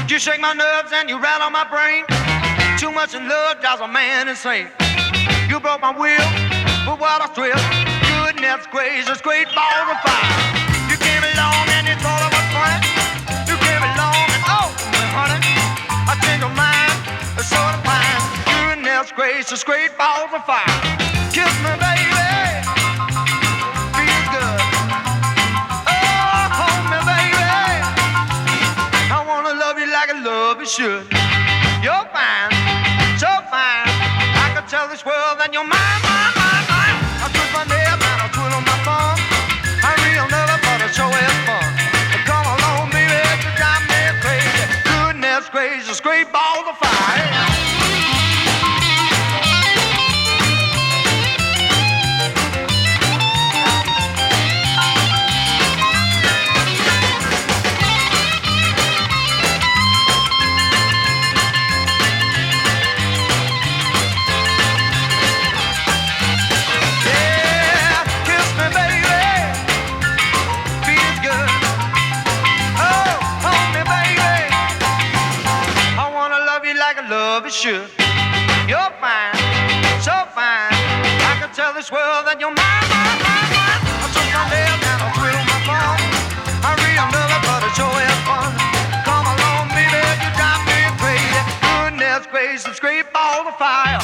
You shake my nerves and you rattle my brain. Too much in love drives a man insane. You broke my will, but what a thrill. Goodness gracious, great balls of fire. You came along and you thought I was funny. You came along and oh, honey, I changed your mind, so did mine. Goodness gracious, great balls of fire. Kiss me, baby, feels good. Oh, hold me, baby. I wanna love you like I love you should. You're fine, so fine. I could tell this world that you're mine, mine, mine, mine. I twist my nails and I twiddle my thumb. I'm real nervous, but it sure is fun. Come along, baby, you drive me crazy. Goodness gracious, great balls of fire. Love is sure. You're fine, so fine. I can tell this world that you're mine, mine, mine, mine. I took my nails and I twiddle my thumb. I real nervous, but it sure is fun. Come along, baby, you drive me crazy. Goodness gracious, great balls of fire.